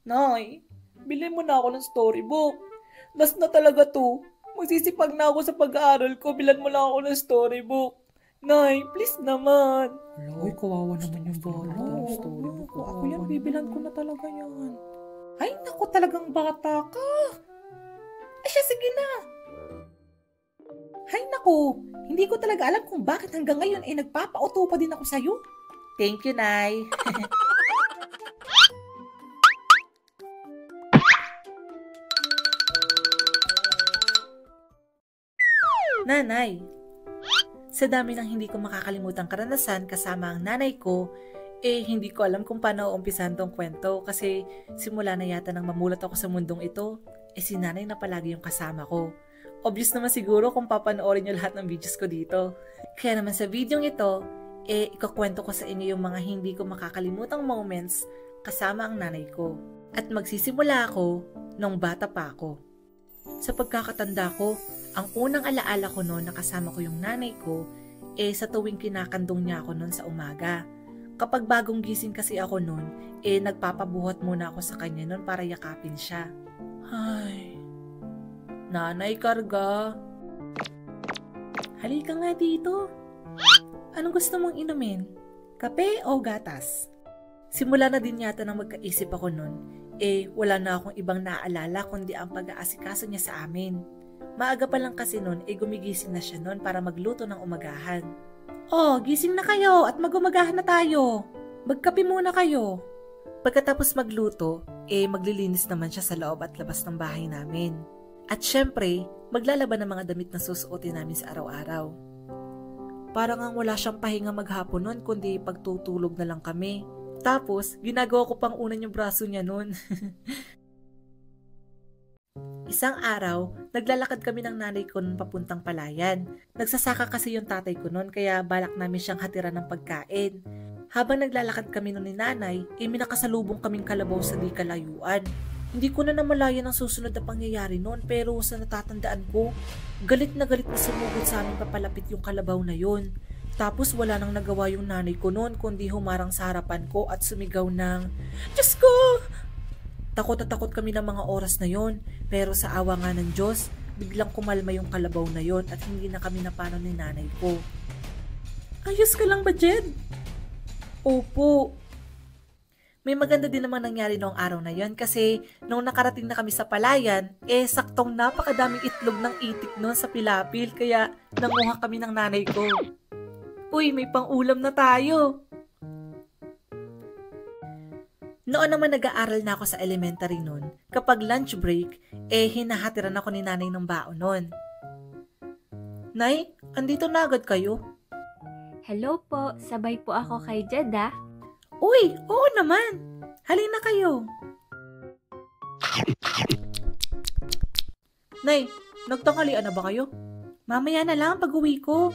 Nay, bilhin mo na ako ng storybook. Last na talaga to. Magsisipag na ako sa pag-aaral ko, bilan mo lang ako ng storybook. Nay, please naman. Uy, kawawa naman yung bata. Storybook ko. Ako yan, bibilan ko na talaga yan. Ay, naku, talagang bata ka. Ay, siya, sige na. Ay, naku, hindi ko talaga alam kung bakit hanggang ngayon ay nagpapauto pa din ako sa'yo. Thank you, Nay. Nanay, sa dami ng hindi ko makakalimutang karanasan kasama ang nanay ko, hindi ko alam kung paano uumpisahan tong kwento kasi simula na yata nang mamulat ako sa mundong ito, si nanay na palagi yung kasama ko. Obvious naman siguro kung papanoorin nyo lahat ng videos ko dito. Kaya naman sa video ito, ikukwento ko sa inyo yung mga hindi ko makakalimutang moments kasama ang nanay ko. At magsisimula ako nung bata pa ako. Sa pagkakatanda ko, ang unang alaala ko noon na kasama ko yung nanay ko, sa tuwing kinakandong niya ako noon sa umaga. Kapag bagong gising kasi ako noon, nagpapabuhat muna ako sa kanya noon para yakapin siya. Ay, nanay karga. Halika nga dito. Anong gusto mong inumin? Kape o gatas? Simula na din yata nang magkaisip ako noon, wala na akong ibang naaalala kundi ang pag-aasikaso niya sa amin. Maaga pa lang kasi noon, gumigising na siya noon para magluto ng umagahan. Oh, gising na kayo at mag-umagahan na tayo. Magkape muna kayo. Pagkatapos magluto, maglilinis naman siya sa loob at labas ng bahay namin. At syempre, maglalaban ng mga damit na susuotin namin sa araw-araw. Parang ang wala siyang pahinga maghapon noon kundi pagtutulog na lang kami. Tapos, ginagawa ko pang unan yung braso niya noon. Isang araw, naglalakad kami ng nanay ko noon papuntang palayan. Nagsasaka kasi yung tatay ko noon kaya balak namin siyang hatiran ng pagkain. Habang naglalakad kami noon ni nanay, may nakasalubong kaming kalabaw sa di kalayuan. Hindi ko na namalayan ang susunod na pangyayari noon pero sa natatandaan ko, galit na sumugod sa amin papalapit yung kalabaw na yun. Tapos wala nang nagawa yung nanay ko noon kundi humarang sa harapan ko at sumigaw ng, Diyos ko! Takot na takot kami ng mga oras na yon, pero sa awa nga ng Diyos, biglang kumalma yung kalabaw na yon at hindi na kami napano ni nanay ko. Ayos ka lang ba, Jed? Opo. May maganda din namang nangyari noong araw na yon kasi nung nakarating na kami sa palayan, saktong napakadaming itlog ng itik noon sa pilapil kaya nanguha kami ng nanay ko. Uy, may pang-ulam na tayo. Noon naman nag-aaral na ako sa elementary noon, kapag lunch break, hinahatiran ako ni nanay ng baon noon. Nay, andito na agad kayo? Hello po, sabay po ako kay Jed ah. Uy, oo naman. Halina kayo. Nay, nagtanghalian na ba kayo? Mamaya na lang pag-uwi ko.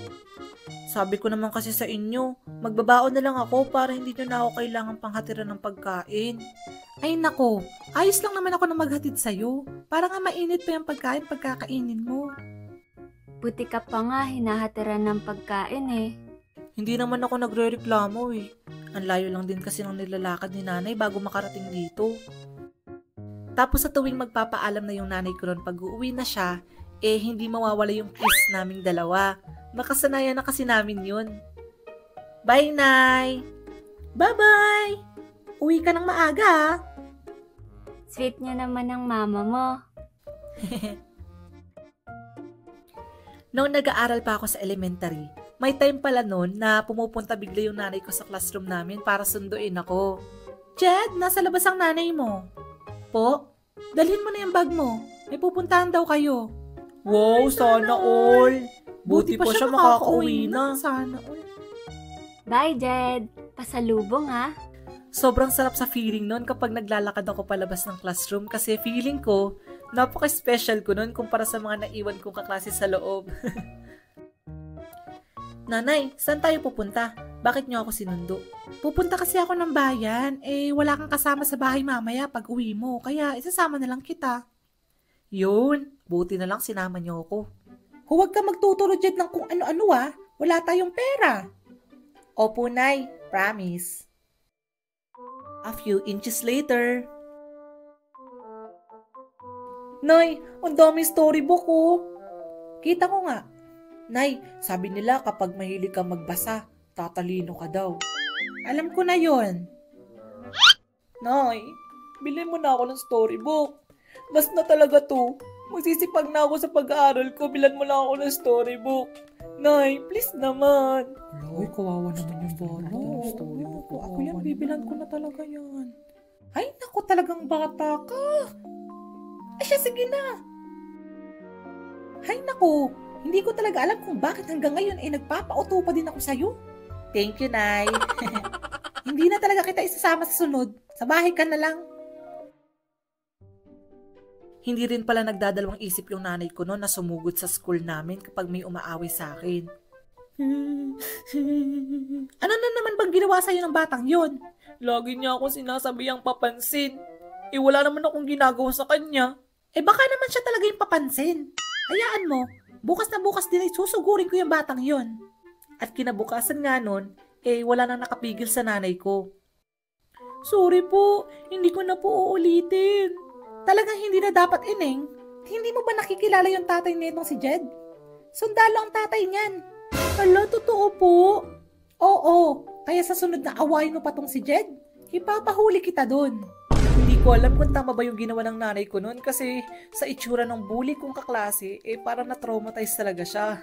Sabi ko naman kasi sa inyo, magbabaon na lang ako para hindi nyo na ako kailangan panghatiran ng pagkain. Ay nako, ayos lang naman ako na maghatid sa'yo. Para nga mainit pa yung pagkain pagkakainin mo. Buti ka pa nga, hinahatiran ng pagkain eh. Hindi naman ako nagre-reklamo eh. Ang layo lang din kasi ng nilalakad ni nanay bago makarating dito. Tapos sa tuwing magpapaalam na yung nanay ko ron pag-uwi na siya, hindi mawawala yung kiss naming dalawa. Makasanayan na kasi namin yun. Bye, Nay! Bye-bye! Uwi ka ng maaga, ha? Sweet niya naman ng mama mo. Noong nag-aaral pa ako sa elementary, may time pala noon na pumupunta bigla yung nanay ko sa classroom namin para sunduin ako. Jed, nasa labas ang nanay mo. Po, dalhin mo na yung bag mo. May pupuntahan daw kayo. Wow, sana all! Buti pa siya makakauwi na. Sana all. Bye Jed, pasalubong ha. Sobrang sarap sa feeling noon kapag naglalakad ako palabas ng classroom kasi feeling ko, napaka-special ko noon kumpara sa mga naiwan kong kaklase sa loob. Nanay, saan tayo pupunta? Bakit niyo ako sinundo? Pupunta kasi ako ng bayan. Wala kang kasama sa bahay mamaya pag uwi mo. Kaya isasama na lang kita. Yun, buti na lang sinama niyo ako. Huwag ka magtuturo dyan ng kung ano-ano ah. Wala tayong pera. Opo, Nay. Promise. A few inches later. Nay, ang dami storybook oh. Kita ko nga. Nay, sabi nila kapag mahilig ka magbasa, tatalino ka daw. Alam ko na yon. Nay, bilhin mo na ako ng storybook. Mas na talaga to. Magsisipag na ako sa pag-aaral ko, bilan mo lang ako ng storybook. Nay, please naman. Uy, kawawa naman yung bata. Storybook ko. Ako yan, bibilan ko na talaga yan. Ay, naku, talagang bata ka. Ay, siya, sige na. Ay, naku, hindi ko talaga alam kung bakit hanggang ngayon ay nagpapauto pa din ako sa'yo. Thank you, Nay. Hindi na talaga kita isasama sa sunod. Sa bahay ka na lang. Hindi rin pala nagdadalawang isip yung nanay ko noon na sumugod sa school namin kapag may umaaway sa akin. Ano na naman bang ginawa sa'yo ng batang yon? Lagi niya ako sinasabihang papansin. Wala naman akong ginagawa sa kanya. Baka naman siya talaga yung papansin. Hayaan mo, bukas na bukas din ay susugurin ko yung batang yon. At kinabukasan nga noon, wala nang nakapigil sa nanay ko. Sorry po, hindi ko na po uulitin. Talagang hindi na dapat, Ineng. Hindi mo ba nakikilala yung tatay nitong si Jed? Sundalo ang tatay niyan. Hala, totoo po. Oo, kaya sa sunod na awayin mo pa tong si Jed, ipapahuli kita doon. Hindi ko alam kung tama ba yung ginawa ng nanay ko noon kasi sa itsura ng bully kong kaklase, parang na-traumatize talaga siya.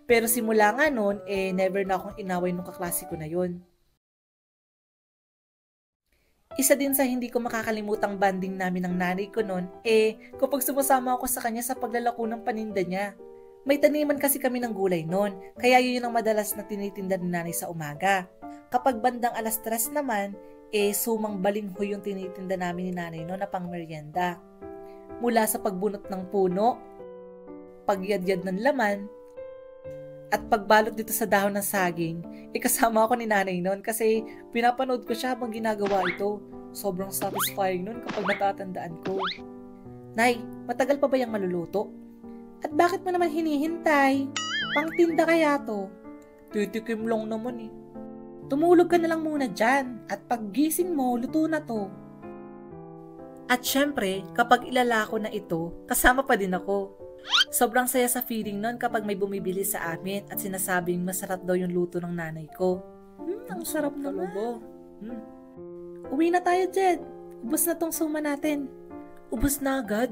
Pero simula nga noon, never na akong inaway nung kaklase ko na yon. Isa din sa hindi ko makakalimutang banding namin ng nanay ko noon, kapag sumasama ako sa kanya sa paglalako ng paninda niya. May taniman kasi kami ng gulay noon, kaya yun ang madalas na tinitinda ni nanay sa umaga. Kapag bandang 3:00 naman, sumang balingho yung tinitinda namin ni nanay noon na pang merienda. Mula sa pagbunot ng puno, pagyadyad ng laman, at pagbalot dito sa dahon ng saging, kasama ako ni nanay noon kasi pinapanood ko siya habang ginagawa ito. Sobrang satisfying noon kapag natatandaan ko. Nay, matagal pa ba yung maluluto? At bakit mo naman hinihintay? Pangtinda kaya to? Titikim lang naman Tumulog ka na lang muna dyan at paggising mo, luto na to. At syempre, kapag ilalako na ito, kasama pa din ako. Sobrang saya sa feeling nun kapag may bumibili sa amin at sinasabing masarap daw yung luto ng nanay ko. Ang sarap talaga. Uwi na tayo, Jed. Ubus na tong suma natin. Ubus na agad?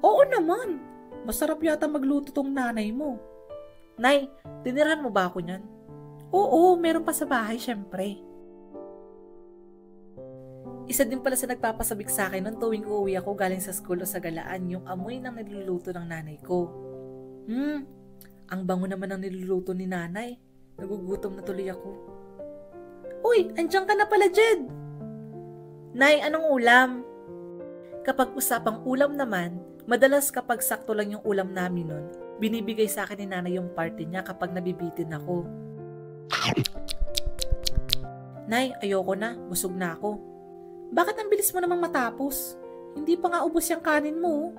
Oo naman. Masarap yata magluto tong nanay mo. Nay, tinirahan mo ba ako niyan? Oo, meron pa sa bahay, syempre. Isa din pala sa nagpapasabik sa akin nung tuwing uuwi ako galing sa school o sa galaan yung amoy ng niluluto ng nanay ko. Ang bango naman ng niluluto ni nanay. Nagugutom na tuloy ako. Uy, andiyan ka na pala, Jed. Nay, anong ulam? Kapag usapang ulam naman, madalas kapag sakto lang yung ulam namin nun, binibigay sa akin ni nanay yung party niya kapag nabibitin ako. Nay, ayoko na. Busog na ako. Bakit ang bilis mo namang matapos? Hindi pa nga ubos yung kanin mo.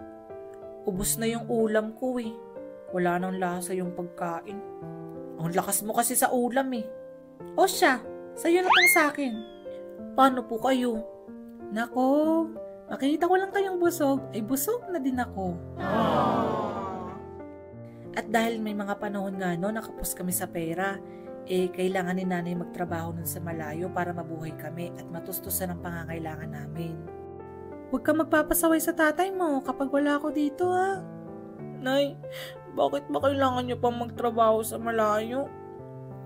Ubos na yung ulam ko Wala nang lasa yung pagkain. Ang lakas mo kasi sa ulam O siya, sa'yo na tong sa'kin. Paano po kayo? Nako, makita ko lang kayong busog, ay busog na din ako. At dahil may mga panahon nga nakapos kami sa pera, kailangan ni nanay magtrabaho nun sa malayo para mabuhay kami at matustusan ang pangangailangan namin. Huwag ka magpapasaway sa tatay mo kapag wala ako dito Nay, bakit ba kailangan niyo pang magtrabaho sa malayo?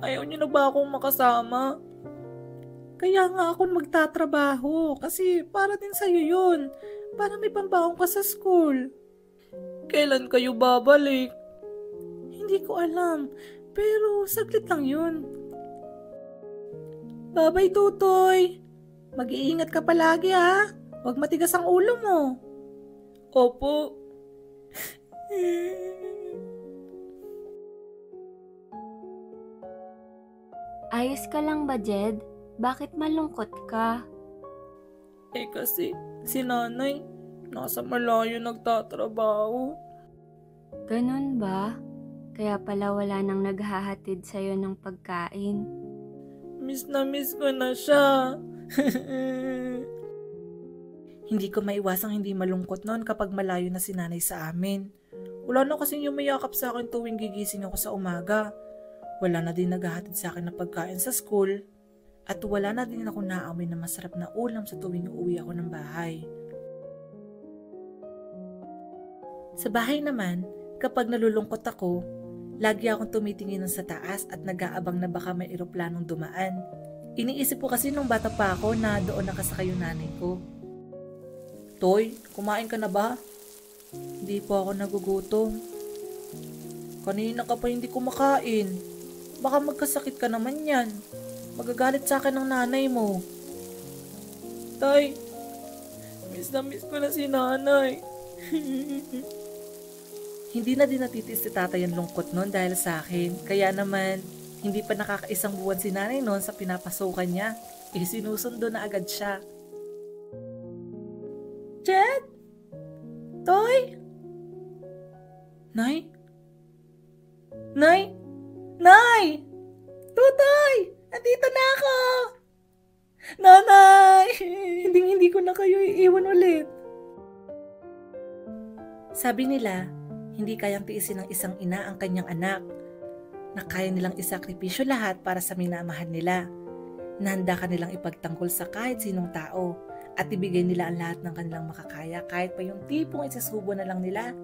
Ayaw niyo na ba akong makasama? Kaya nga ako magtatrabaho kasi para din sa'yo yun. Para may pambaon ka sa school. Kailan kayo babalik? Hindi ko alam. Pero saglit lang yun. Babay, Tutoy. Mag-iingat ka palagi Huwag matigas ang ulo mo. Opo. Ayos ka lang ba, Jed? Bakit malungkot ka? Kasi si nanay nasa malayo nagtatrabaho. Ganun ba? Kaya pala wala nang naghahatid sa'yo ng pagkain. Miss na miss ko na siya. Hindi ko maiwasang hindi malungkot noon kapag malayo na si nanay sa amin. Wala na kasing yumayakap sa akin tuwing gigising ako sa umaga. Wala na din naghahatid sa akin ng pagkain sa school. At wala na din ako naamoy na masarap na ulam sa tuwing uuwi ako ng bahay. Sa bahay naman, kapag nalulungkot ako, lagi akong tumitingin sa taas at nag-aabang na baka may eroplanong dumaan. Iniisip ko kasi nung bata pa ako na doon nakasakay yung nanay ko. Toy, kumain ka na ba? Hindi po ako nagugutom. Kanina ka pa hindi kumakain. Baka magkasakit ka naman yan. Magagalit sa akin ng nanay mo. Tay, miss na miss ko na si nanay. Hindi na din natitis si tatay ang lungkot noon dahil sa akin. Kaya naman, hindi pa nakakaisang buwan si nanay noon sa pinapasukan niya. Sinusundo na agad siya. Jet? Toy? Nay? Nay? Nay! Tutoy! Nandito na ako! Nanay! Hindi ko na kayo iiwan ulit. Sabi nila, hindi kayang tiisin ng isang ina ang kanyang anak, na kaya nilang isakripisyo lahat para sa minamahal nila, na handa kanilang ipagtanggol sa kahit sinong tao, at ibigay nila ang lahat ng kanilang makakaya kahit pa yung tipong isasubo na lang nila,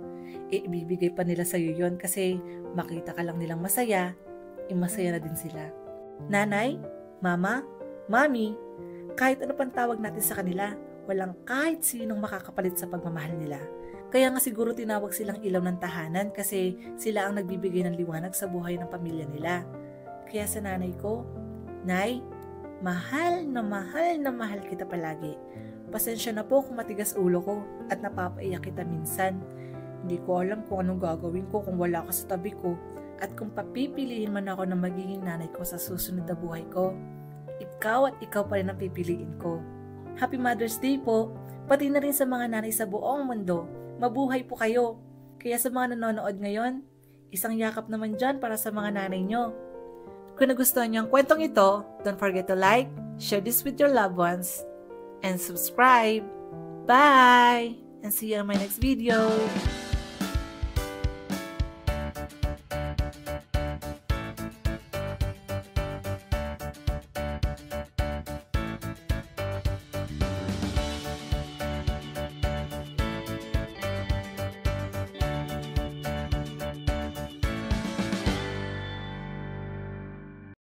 ibibigay pa nila sa iyo yun kasi makita ka lang nilang masaya, masaya na din sila. Nanay, mama, mami, kahit ano pang tawag natin sa kanila, walang kahit sinong makakapalit sa pagmamahal nila. Kaya nga siguro tinawag silang ilaw ng tahanan kasi sila ang nagbibigay ng liwanag sa buhay ng pamilya nila. Kaya sa nanay ko, Nay, mahal na mahal kita palagi. Pasensya na po kung matigas ulo ko at napapaiyak kita minsan. Hindi ko alam kung anong gagawin ko kung wala ka sa tabi ko at kung papipiliin man ako na magiging nanay ko sa susunod na buhay ko. Ikaw at ikaw pa rin ang pipiliin ko. Happy Mother's Day po, pati na rin sa mga nanay sa buong mundo. Mabuhay po kayo. Kaya sa mga nanonood ngayon, isang yakap naman dyan para sa mga nanay nyo. Kung nagustuhan niyo ang kwentong ito, don't forget to like, share this with your loved ones, and subscribe. Bye! And see you on my next video.